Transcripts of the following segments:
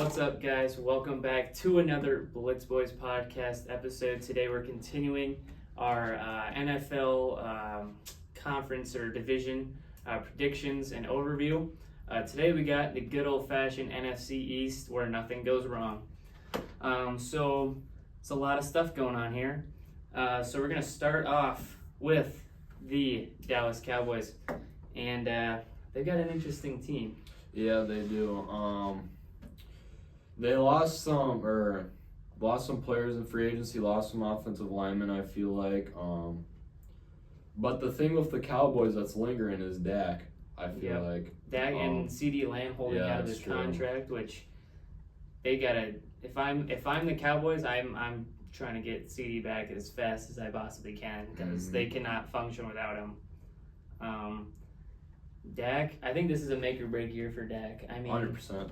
What's up, guys? Welcome back to another Blitz Boys podcast episode. Today we're continuing our NFL conference or division predictions and overview. Today we got the good old-fashioned NFC East where nothing goes wrong. So it's a lot of stuff going on here. So we're going to start off with the Dallas Cowboys. And they've got an interesting team. Yeah, they do. They lost some players in free agency, lost some offensive linemen, I feel like. But the thing with the Cowboys that's lingering is Dak, I feel like. Dak and CD Lamb holding out of his contract, which they gotta. If I'm the Cowboys, I'm trying to get CD back as fast as I possibly can because they cannot function without him. Dak, I think this is a make or break year for Dak. I mean, 100%.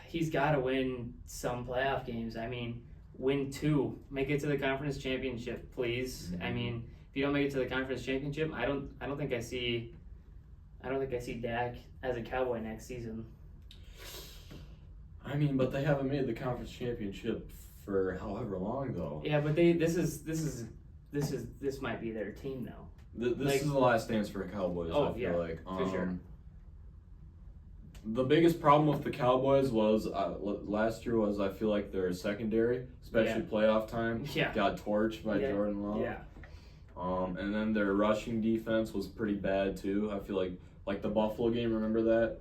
He's got to win some playoff games. I mean, win two, make it to the conference championship, please. I mean, if you don't make it to the conference championship, I don't think I see Dak as a Cowboy next season. I mean, but they haven't made the conference championship for however long though. Yeah, but this might be their team now. This is the last dance for the Cowboys. I feel like for sure. The biggest problem with the Cowboys was last year was I feel like their secondary, especially playoff time, got torched by Jordan Love. Yeah. And then their rushing defense was pretty bad too. I feel like the Buffalo game. Remember that?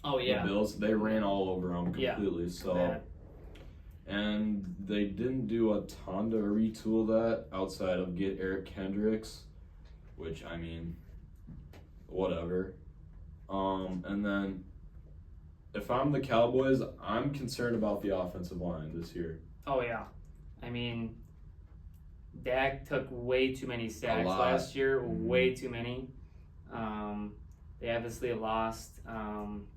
Oh yeah. The Bills, they ran all over them completely. So. And they didn't do a ton to retool that outside of get Eric Kendricks, which I mean, whatever. And then. If I'm the Cowboys, I'm concerned about the offensive line this year. Oh, yeah. I mean, Dak took way too many sacks last year, way too many. They obviously lost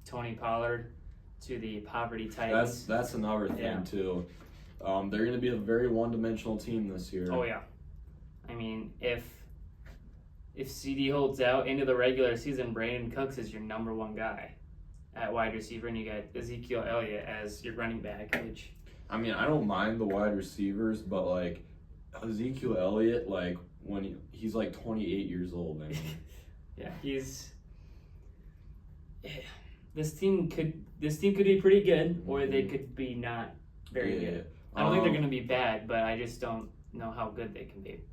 Tony Pollard to the Poverty Titans. That's another thing, too. They're going to be a very one-dimensional team this year. Oh, yeah. I mean, if CD holds out into the regular season, Brandon Cooks is your number one guy at wide receiver, and you got Ezekiel Elliott as your running back, which... I mean, I don't mind the wide receivers, but, like, Ezekiel Elliott, like, when he's, like, 28 years old, I mean. Yeah, he's... This team could be pretty good, or they could be not very good. I don't think they're going to be bad, but I just don't know how good they can be.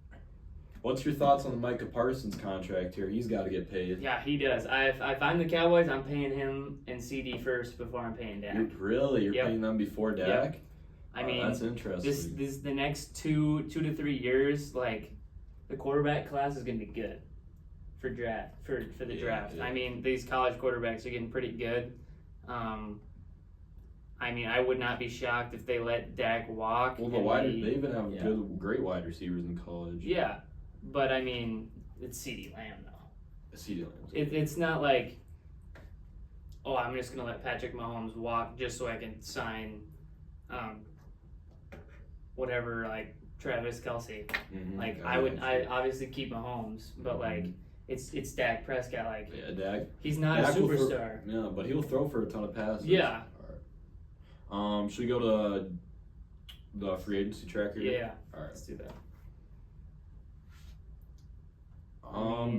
What's your thoughts on the Micah Parsons contract here? He's got to get paid. Yeah, he does. If I'm the Cowboys, I'm paying him and CD first before I'm paying Dak. You're paying them before Dak? Yep. I mean, that's interesting. This the next 2 to 3 years, like the quarterback class is going to be good for the draft. Yeah. I mean, these college quarterbacks are getting pretty good. I mean, I would not be shocked if they let Dak walk. Well, they even have great wide receivers in college. Yeah. But, I mean, it's CD Lamb, though. CD Lamb. It's not like, oh, I'm just going to let Patrick Mahomes walk just so I can sign whatever, like, Travis Kelce. Like, I obviously keep Mahomes, but, like, it's Dak Prescott. Like, Dak. He's not a superstar. But he'll throw for a ton of passes. Yeah. All right. Should we go to the free agency tracker? Yeah. All right. Let's do that.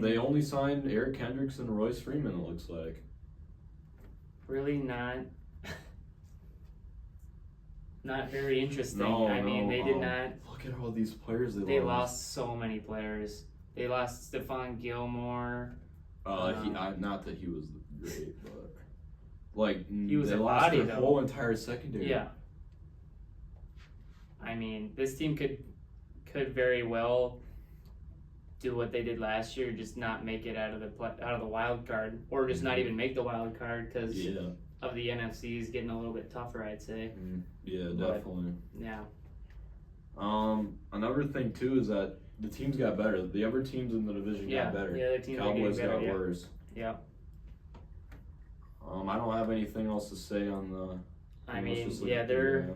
They only signed Eric Kendricks and Royce Freeman, it looks like. Really not very interesting. They did not. Look at all these players they lost so many players. They lost Stephon Gilmore. Not that he was great, but like he was they a lost body, their though. whole entire secondary. Yeah. I mean, this team could very well do what they did last year, just not make it out of the wild card, or just not even make the wild card because of the NFC is getting a little bit tougher, I'd say. Yeah, definitely. Yeah. Another thing too is that the teams got better. The other teams in the division got better. Yeah, the teams Cowboys got worse. Yeah. I don't have anything else to say on the. I mean, their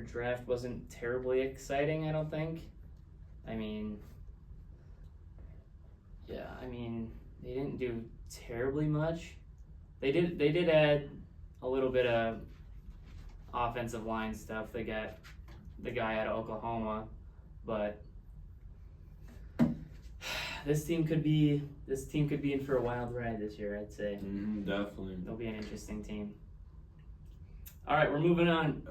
draft wasn't terribly exciting, I don't think. I mean, they didn't do terribly much. They did add a little bit of offensive line stuff. They got the guy out of Oklahoma, but this team could be in for a wild ride this year, I'd say. Definitely. They'll be an interesting team. All right, we're moving on.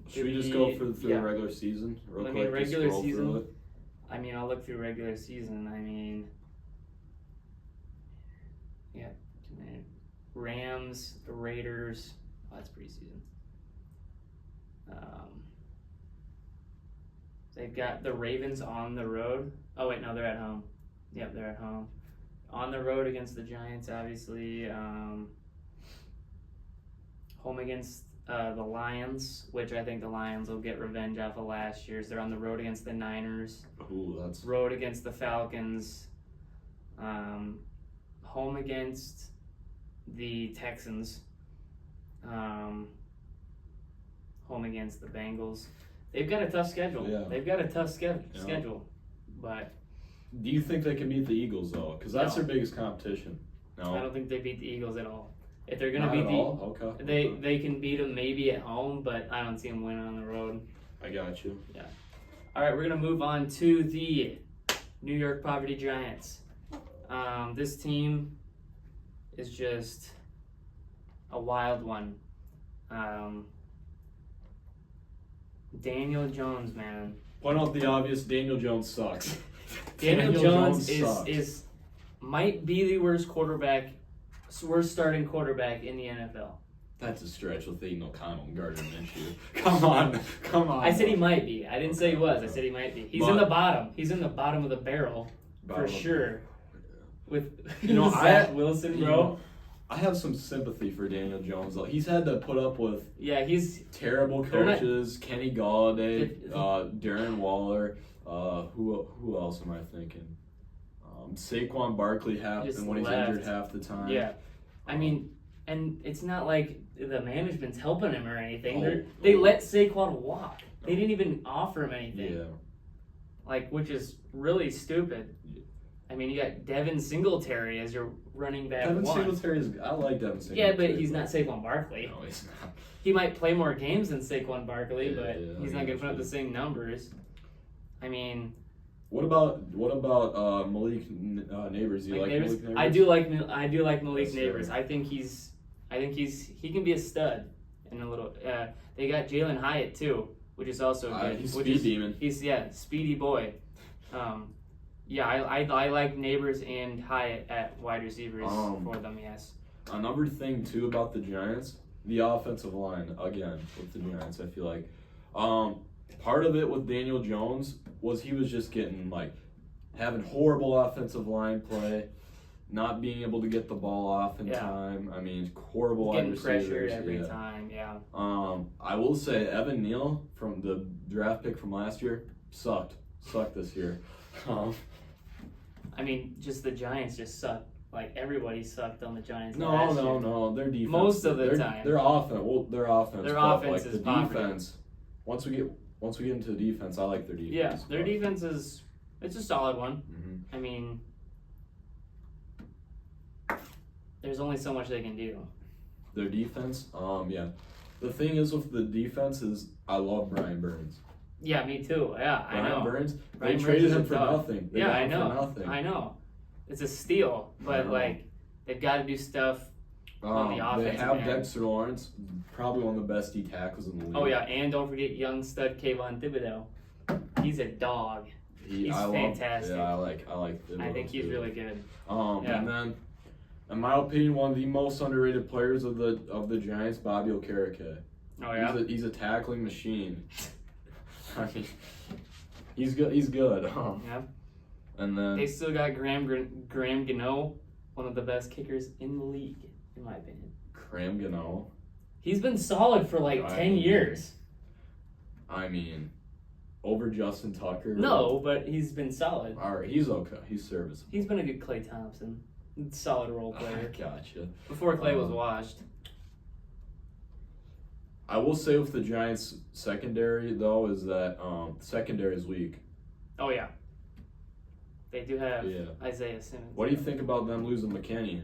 Should we just go through the regular season real quick? Regular season. I'll look through regular season. Yeah, Rams, the Raiders. Oh, that's preseason. They've got the Ravens on the road. Oh wait, no, they're at home. Yep, they're at home. On the road against the Giants, obviously. Home against the Lions, which I think the Lions will get revenge off of last year's. They're on the road against the Niners. Ooh, that's... Road against the Falcons. Home against the Texans. Home against the Bengals. They've got a tough schedule. Yeah. They've got a tough schedule. But do you think they can beat the Eagles, though? Because that's their biggest competition. No? I don't think they beat the Eagles at all. If they're going to beat they can beat them maybe at home, but I don't see them winning on the road. I got you. Yeah. All right, we're going to move on to the New York Poverty Giants. This team is just a wild one. Daniel Jones, man. Point out the obvious, Daniel Jones sucks. Daniel Jones is might be the worst starting quarterback in the NFL. That's a stretch with Aiden O'Connell and Gardner Minshew. Come on. I said he might be. I didn't say he was. I said he might be. He's in the bottom. He's in the bottom of the barrel for sure. With Zach Wilson, bro. I have some sympathy for Daniel Jones. He's had to put up with he's terrible coaches. Kenny Galladay, Darren Waller. Who else am I thinking? Saquon Barkley when he's injured half the time. Yeah, I mean, and it's not like the management's helping him or anything. They let Saquon walk. They didn't even offer him anything. Yeah. Which is really stupid. I mean, you got Devin Singletary as your running back. I like Devin Singletary. Yeah, but he's not Saquon Barkley. No, he's not. He might play more games than Saquon Barkley, but he's not going to put up the same numbers. I mean, what about Malik Neighbors? Do you like Malik Neighbors? I do like Malik Neighbors. I think he can be a stud in a little. They got Jalen Hyatt too, which is also good. He's speed demon. He's speedy boy. I like Neighbors and Hyatt at wide receivers for them. Yes. Another thing too about the Giants, the offensive line again with the Giants. I feel like part of it with Daniel Jones was he was just getting having horrible offensive line play, not being able to get the ball off in time. I mean, horrible wide receivers. Getting pressured every time. Yeah. I will say Evan Neal from the draft pick from last year sucked this year. I mean, just the Giants just sucked. Everybody sucked on the Giants. No. Their defense. Most of the time. Their offense. Well, their offense. Their offense is the defense. Once we get into the defense, I like their defense. Yeah, their defense it's a solid one. Mm-hmm. I mean, there's only so much they can do. Their defense. Yeah. The thing is with the defense is I love Brian Burns. Yeah, me too. Yeah, I know. Burns. They traded him for nothing. I know. It's a steal, but they've got to do stuff on the offense. They have Dexter Lawrence, probably one of the best D tackles in the league. Oh yeah, and don't forget young stud Kayvon Thibodeau. He's a dog. He's fantastic. I like Thibodeau. I think he's really good. And then, in my opinion, one of the most underrated players of the Giants, Bobby Okereke. Oh yeah. He's a tackling machine. I mean, he's good. Yeah. And then they still got Graham Gano, one of the best kickers in the league, in my opinion. Graham Gano. He's been solid for 10 years. I mean, over Justin Tucker. No, but he's been solid. All right, he's okay. He's serviceable. He's been a good Klay Thompson, solid role player. Gotcha. Before Klay was washed. I will say with the Giants secondary though is that secondary is weak. Oh yeah. They do have Isaiah Simmons. What do you think about them losing McKinney?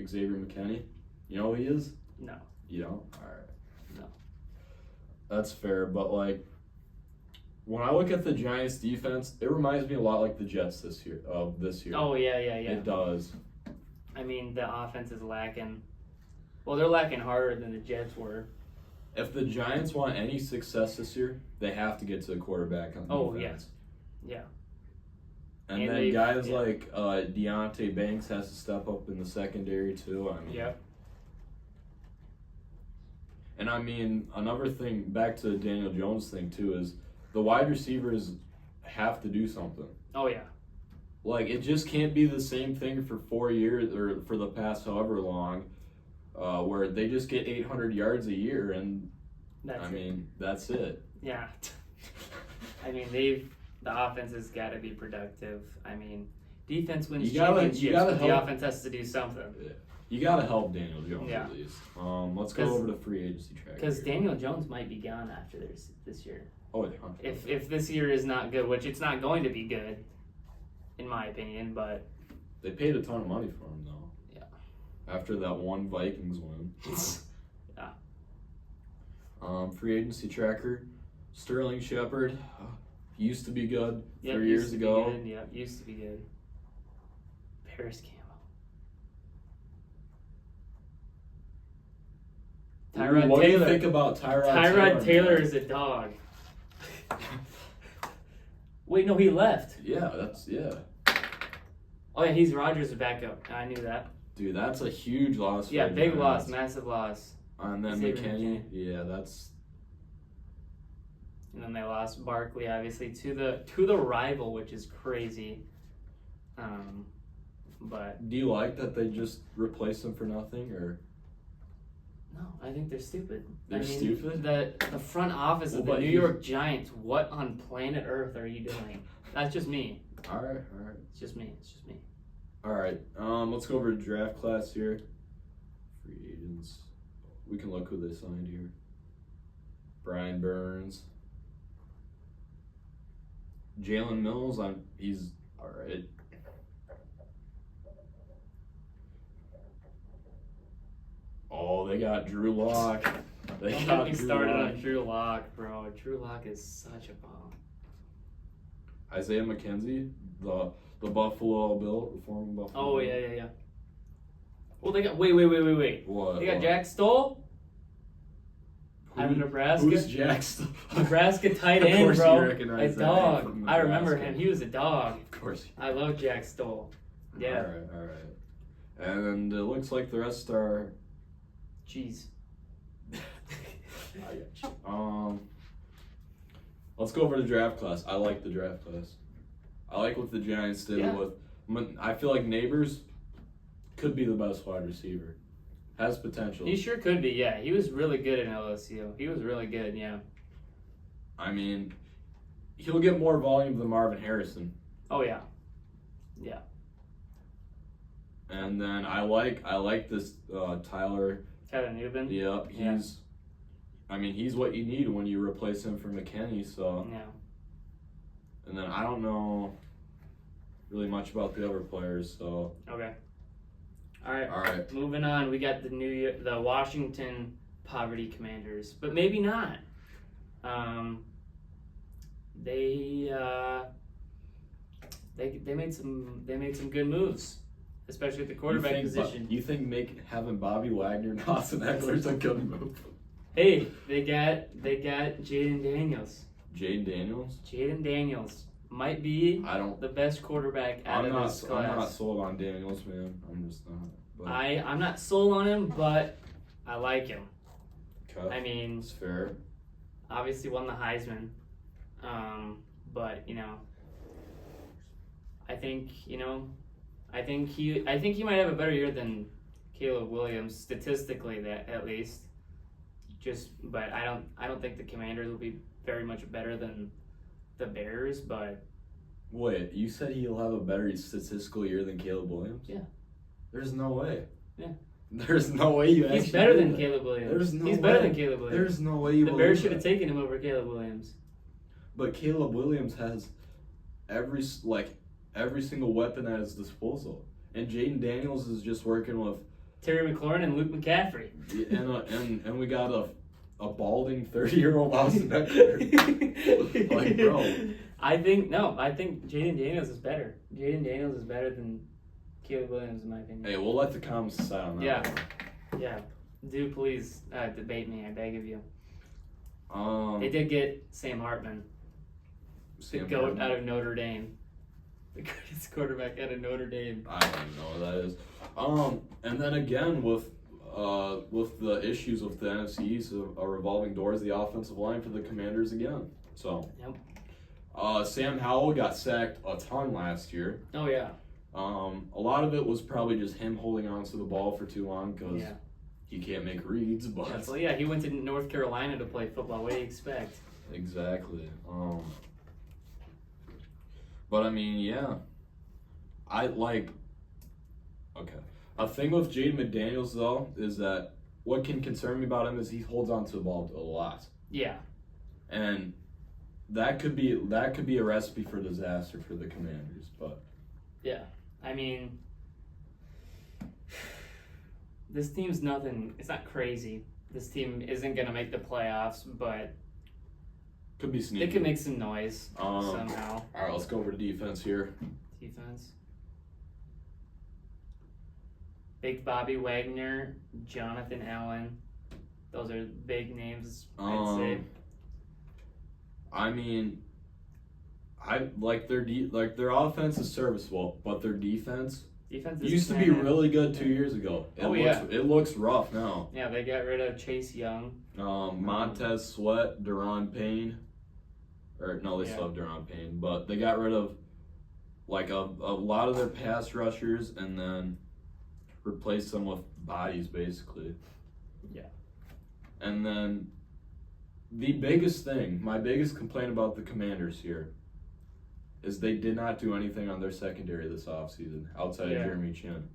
Xavier McKinney? You know who he is? No. You don't? All right. No. That's fair, but like when I look at the Giants' defense, it reminds me a lot like the Jets this year. Oh yeah. It does. I mean, the offense is lacking. Well, they're lacking harder than the Jets were. If the Giants want any success this year, they have to get to the quarterback on defense. Yeah. And then guys like Deontay Banks has to step up in the secondary too. I mean, Yep. And I mean, another thing, back to the Daniel Jones thing too, is the wide receivers have to do something. Oh yeah. Like, it just can't be the same thing for 4 years or for the past however long, where they just get 800 yards a year and that's it. Yeah. I mean, the offense has got to be productive. I mean, defense wins championships, but the offense has to do something. Yeah. You got to help Daniel Jones at least. Let's go over to free agency track. Because Daniel Jones might be gone after this year. Oh, yeah. If this year is not good, which it's not going to be good, in my opinion, but they paid a ton of money for him though. Yeah. After that one Vikings win. Yeah. Free agency tracker, Sterling Shepard. He used to be good 3 years ago. Yeah, used to be good. Paris Campbell. Tyrod Taylor. What do you think about Tyrod Taylor? Tyrod Taylor is a dog. Wait, no, he left. Yeah. Oh yeah, he's Rodgers' backup. I knew that. Dude, that's a huge loss. Yeah, big loss, massive loss. And then McKinney. Yeah, that's. And then they lost Barkley, obviously, to the rival, which is crazy. But do you like that they just replaced him for nothing, or? No, I think they're stupid. They're stupid? The front office of the New York Giants, what on planet Earth are you doing? That's just me. All right. It's just me. All right, let's go over draft class here. Free agents. We can look who they signed here. Brian Burns. Jalen Mills, he's all right. Oh, they got Drew Lock. Don't get me started on Drew Lock, bro. Drew Lock is such a bomb. Isaiah McKenzie, the Buffalo Bill, former Buffalo. Oh, Bill. yeah. Well, they got wait. What? They got Jack Stoll out of Nebraska. Who's Jack Stoll? Nebraska tight end, bro. A dog. I remember him. He was a dog. Of course. I love Jack Stoll. Yeah. All right. And it looks like the rest are. Jeez. Let's go over the draft class. I like the draft class. I like what the Giants did with. I feel like Neighbors could be the best wide receiver. Has potential. He sure could be. Yeah, he was really good in LSU. He was really good. Yeah. I mean, he'll get more volume than Marvin Harrison. Oh yeah. Yeah. And then I like this Tyler Newbin. Yep, he's what you need when you replace him for McKinney. So yeah. And then I don't know really much about the other players. So okay. All right. Moving on, we got the Washington Poverty Commanders, but maybe not. They made some good moves, especially at the quarterback position. You think having Bobby Wagner and Austin Eckler's a good move? Hey, they got Jaden Daniels. Jaden Daniels might be the best quarterback out of this class. I'm not sold on Daniels, man. I'm just not. But. I'm not sold on him, but I like him. Okay. I mean, it's fair. Obviously won the Heisman, but I think he might have a better year than Caleb Williams statistically, that at least. But I don't think the Commanders will be very much better than the Bears. But wait, you said he'll have a better statistical year than Caleb Williams? Yeah. There's no way. Yeah. There's no way you. He's better than Caleb Williams. He's better than Caleb Williams. There's no way you. The Bears should have taken him over Caleb Williams. But Caleb Williams has every single weapon at his disposal, and Jaden Daniels is just working with Terry McLaurin and Luke McCaffrey. And we got a balding 30-year-old Austin Eckler. Like, bro. I think Jaden Daniels is better. Jaden Daniels is better than Caleb Williams, in my opinion. Hey, we'll let the comments decide on that. Yeah. Do please debate me, I beg of you. They did get Sam Hartman, the GOAT out of Notre Dame. The greatest quarterback out of Notre Dame. I don't even know what that is. And then again with the issues with the NFC East, a revolving doors, the offensive line for the Commanders again. So. Yep. Sam Howell got sacked a ton last year. Oh yeah. A lot of it was probably just him holding on to the ball for too long because he can't make reads. But he went to North Carolina to play football. What do you expect? Exactly. But I mean, yeah. Okay. A thing with Jaden McDaniels though is that what can concern me about him is he holds on to the ball a lot. Yeah. And that could be a recipe for disaster for the Commanders, but yeah, I mean, this team's nothing. It's not crazy. This team isn't gonna make the playoffs, but could be sneaky. They could make some noise somehow. All right, let's go over to defense here. Defense. Big Bobby Wagner, Jonathan Allen. Those are big names, I'd say. I mean, I like their offense is serviceable, but their defense used to be really good 2 years ago. It looks rough now. Yeah, they got rid of Chase Young. Montez Sweat, Deron Payne. Still have Deron Payne, but they got rid of like a lot of their pass rushers and then replaced them with bodies basically. Yeah. And then my biggest complaint about the Commanders here is they did not do anything on their secondary this offseason outside of Jeremy Chin.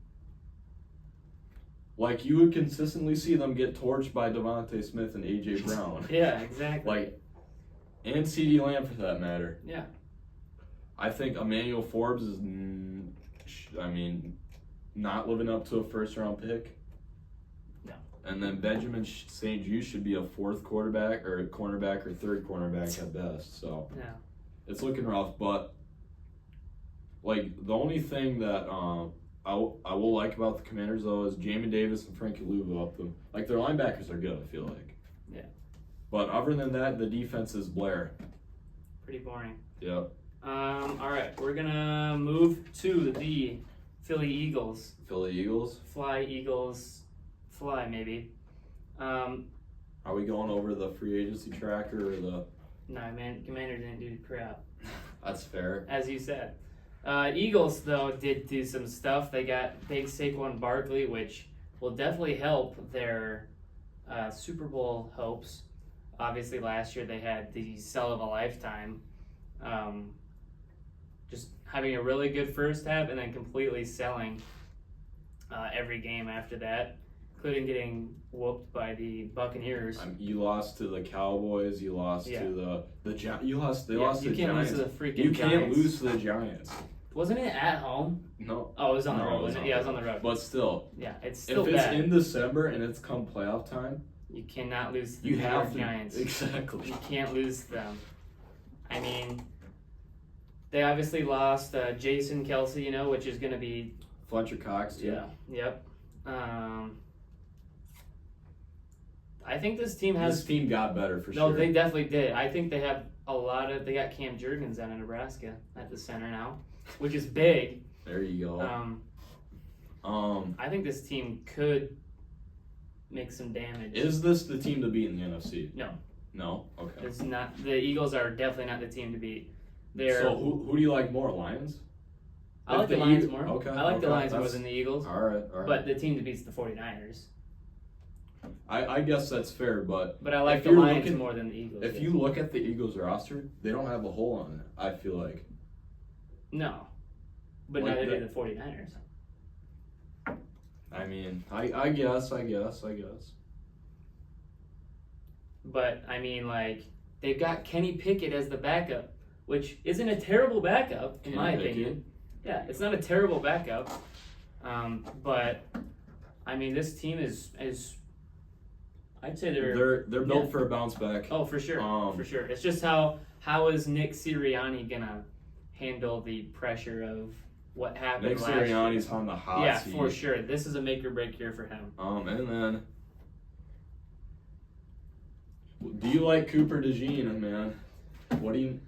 Like, you would consistently see them get torched by Devontae Smith and A.J. Brown. Yeah, exactly. And CeeDee Lamb for that matter. Yeah. I think Emmanuel Forbes is, not living up to a first-round pick. No. And then Benjamin St. Juste should be a fourth cornerback or third cornerback at best. So it's looking rough. But the only thing that I will like about the Commanders though is Jamin Davis and Frankie Louvu up them. Their linebackers are good. I feel like. Yeah. But other than that, the defense is Blair. Pretty boring. Yep. All right, we're gonna move to the Philly Eagles. Philly Eagles. Fly Eagles. Fly maybe. Are we going over the free agency tracker or the? No, man. Commander didn't do crap. That's fair. As you said. Eagles though did do some stuff. They got big Saquon Barkley, which will definitely help their Super Bowl hopes. Obviously, last year they had the sell of a lifetime. Just having a really good first half and then completely selling every game after that, including getting whooped by the Buccaneers. You lost to the Cowboys. You lost to the Giants. They lost to the Giants. You can't lose to the freaking You Giants. can't lose to the Giants. Wasn't it at home? No. Oh, it was on the road. Yeah, it was on the road. But still. Yeah, it's still if bad. It's in December and it's come playoff time. You cannot lose to the New York Giants. Exactly. You can't lose to them. I mean, they obviously lost Jason Kelsey, which is going to be... Fletcher Cox, too. Yeah, yep. I think this team has... This team got better, for sure. No, they definitely did. I think they have they got Cam Jurgens out of Nebraska at the center now, which is big. There you go. I think this team could make some damage. Is this the team to beat in the NFC? No. No? Okay. It's not. The Eagles are definitely not the team to beat. So who do you like more, Lions? I like the Lions more. Okay. I like the Lions more than the Eagles. All right. But the team that beats the 49ers. I guess that's fair, but I like the Lions more than the Eagles. If you look at the Eagles roster, they don't have a hole on it, I feel like. No. But neither do the 49ers. I mean, I guess. But, I mean, they've got Kenny Pickett as the backup, which isn't a terrible backup, in my opinion. Yeah, it's not a terrible backup. But I mean, this team is I'd say they're built for a bounce back. Oh, for sure, for sure. It's just how is Nick Sirianni gonna handle the pressure of what happened Nick last year? Sirianni's on the hot seat. Yeah, for sure. This is a make or break year for him. And then, do you like Cooper DeJean, man? What do you?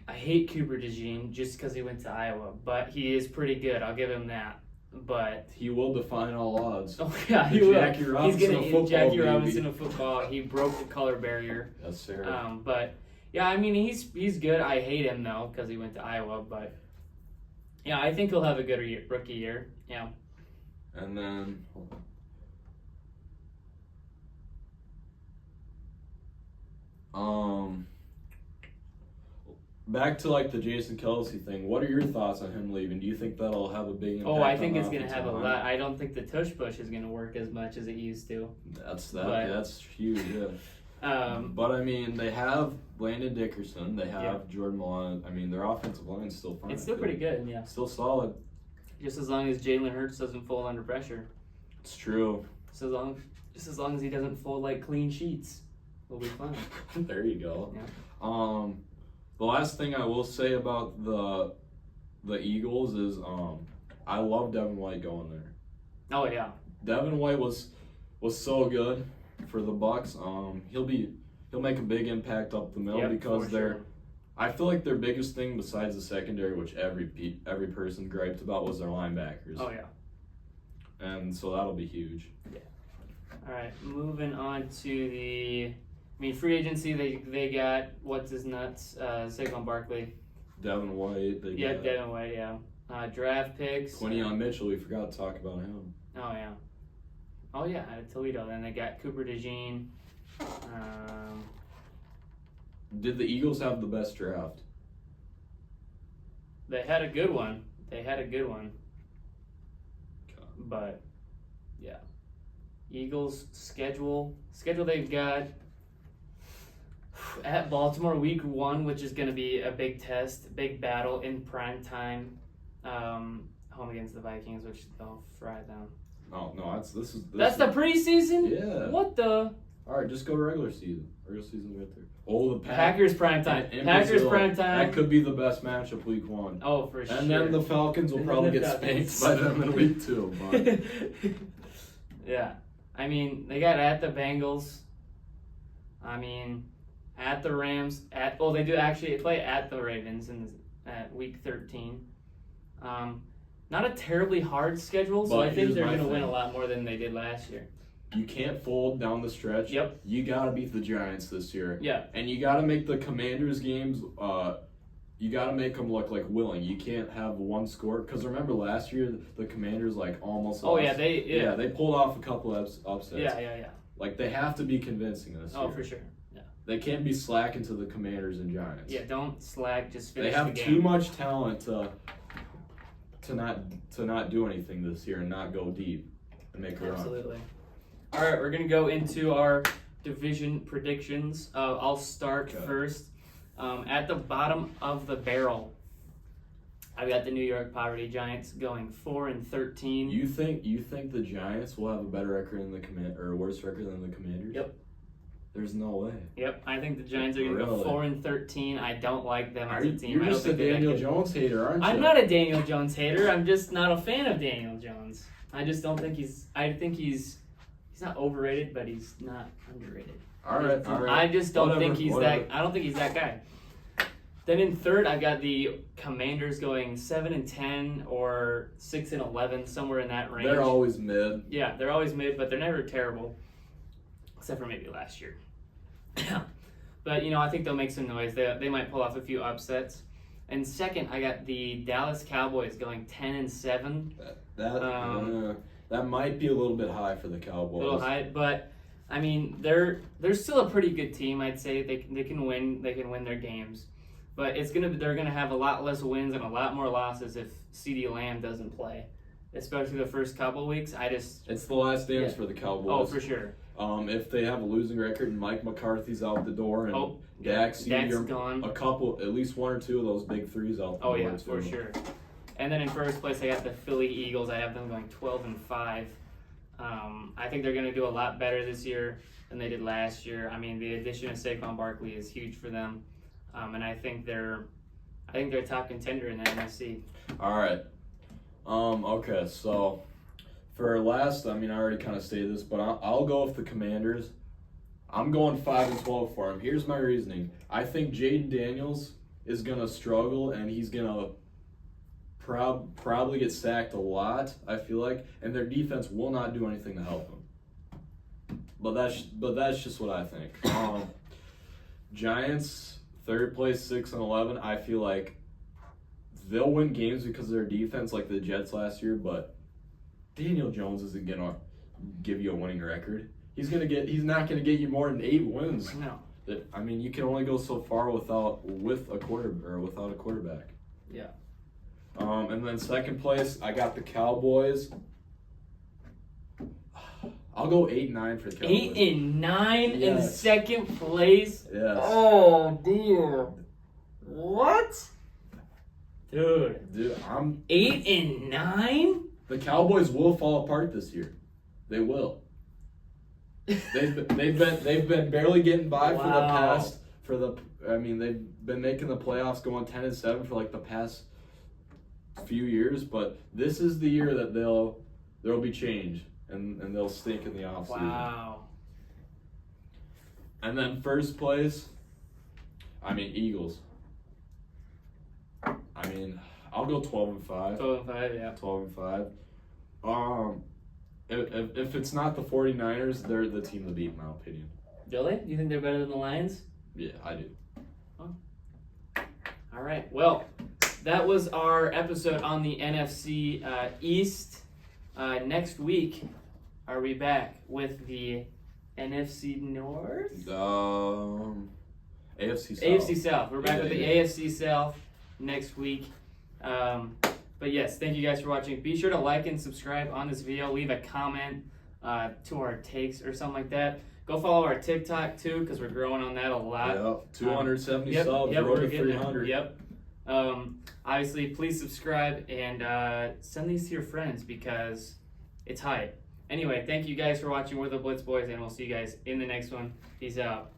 I hate Cooper DeJean just because he went to Iowa, but he is pretty good. I'll give him that. But he will define all odds. Oh yeah, he will. Jackie Robinson of football, Jackie Robinson of football. He broke the color barrier. Yes, sir. But yeah, I mean he's good. I hate him though because he went to Iowa. But yeah, I think he'll have a good rookie year. Yeah. And then. Back to like the Jason Kelce thing. What are your thoughts on him leaving? Do you think that'll have a big impact? Oh, I think it's gonna have a lot. I don't think the tush push is gonna work as much as it used to. That's huge. Yeah. But I mean, they have Landon Dickerson. They have Jordan Milano. I mean, their offensive line's still fine. It's still pretty good. Yeah. Still solid. Just as long as Jalen Hurts doesn't fold under pressure. It's true. Just as long as he doesn't fold like clean sheets, we'll be fine. There you go. Yeah. The last thing I will say about the Eagles is I love Devin White going there. Oh yeah. Devin White was so good for the Bucs. He'll make a big impact up the middle because I feel like their biggest thing besides the secondary, which every person griped about, was their linebackers. Oh yeah. And so that'll be huge. Yeah. All right, moving on to free agency. They got what's his nuts, Saquon Barkley. Devin White. Devin White. Yeah. Draft picks. Quinyon Mitchell. We forgot to talk about him. Oh yeah. Oh yeah, out of Toledo. Then they got Cooper DeJean. Did the Eagles have the best draft? They had a good one. But yeah, Eagles schedule they've got at Baltimore week 1, which is going to be a big test, big battle in prime time, home against the Vikings, which they'll fry them. Oh no, that's the preseason. Yeah. What the? All right, just go to regular season. Regular season's right there. Oh, the Packers prime time. Packers prime time. That could be the best matchup week 1. Oh, for sure. And then the Falcons will probably get spanked by them in week 2. But. Yeah. I mean, they got at the Bengals. I mean, at the Rams. They do actually play at the Ravens at week 13. Not a terribly hard schedule, so I think they're going to win a lot more than they did last year. You can't fold down the stretch. Yep. You got to beat the Giants this year. Yeah. And you got to make the Commanders games, you got to make them look like willing. You can't have one score. Because remember last year, the Commanders almost lost. Oh, yeah. They pulled off a couple upsets. Yeah. They have to be convincing this year. Oh, for sure. Yeah. They can't be slacking to the Commanders and Giants. Yeah, don't slack. Just finish the game. They have too much talent to not do anything this year and not go deep and make a run. Absolutely. All right, we're going to go into our division predictions. I'll start first. At the bottom of the barrel, I've got the New York Poverty Giants going 4-13. You think the Giants will have a better record than or worse record than the Commanders? Yep. There's no way. Yep, I think the Giants are going to go 4-13. I don't like them as a team. You're just a Daniel Jones hater, aren't you? I'm not a Daniel Jones hater. I'm just not a fan of Daniel Jones. I just don't think he's not overrated, but he's not underrated. All right. I just don't think he's that. I don't think he's that guy. Then in third, I got the Commanders going 7-10 or 6-11, somewhere in that range. They're always mid. Yeah, they're always mid, but they're never terrible, except for maybe last year. But I think they'll make some noise. They might pull off a few upsets. And second, I got the Dallas Cowboys going 10-7. That might be a little bit high for the Cowboys. A little high, but I mean they're still a pretty good team. I'd say they can win. They can win their games, but they're gonna have a lot less wins and a lot more losses if CeeDee Lamb doesn't play, especially the first couple of weeks. It's the last dance for the Cowboys. Oh, for sure. If they have a losing record and Mike McCarthy's out the door and Dak's gone, at least 1 or 2 of those big threes out the door. Oh yeah, for sure. And then in first place, I got the Philly Eagles. I have them going 12-5. I think they're going to do a lot better this year than they did last year. I mean, the addition of Saquon Barkley is huge for them, and I think they're a top contender in the NFC. All right. Okay, so for last, I mean, I already kind of stated this, but I'll go with the Commanders. I'm going 5-12 for them. Here's my reasoning. I think Jaden Daniels is gonna struggle, and he's gonna probably get sacked a lot, I feel like, and their defense will not do anything to help him. But that's just what I think. Giants, third place, 6-11. I feel like they'll win games because of their defense, like the Jets last year. But Daniel Jones isn't gonna give you a winning record. He's not gonna get you more than 8 wins. No. I mean, you can only go so far without a quarterback. Yeah. And then second place, I got the Cowboys. I'll go 8-9 for the Cowboys. 8-9 in Yes. second place. Yes. Oh dear. What? Dude, I'm 8-9. the Cowboys will fall apart this year. They will. They've been barely getting by they've been making the playoffs, going 10-7 for like the past few years, but this is the year that there'll be change and they'll stink in the offseason. Wow. And then first place, Eagles. I'll go 12-5. 12-5, yeah. 12-5. If it's not the 49ers, they're the team to beat, in my opinion. Really? You think they're better than the Lions? Yeah, I do. All right. Well, that was our episode on the NFC East. Next week, are we back with the NFC North? AFC South. AFC South. We're back with the AFC South next week. But yes, thank you guys for watching. Be sure to like and subscribe on this video. Leave a comment to our takes or something like that. Go follow our TikTok too, because we're growing on that a lot. Yep, 270 subs, road to 300. Yep. Obviously, please subscribe and send these to your friends because it's hype. Anyway, thank you guys for watching. We're the Blitz Boys, and we'll see you guys in the next one. Peace out.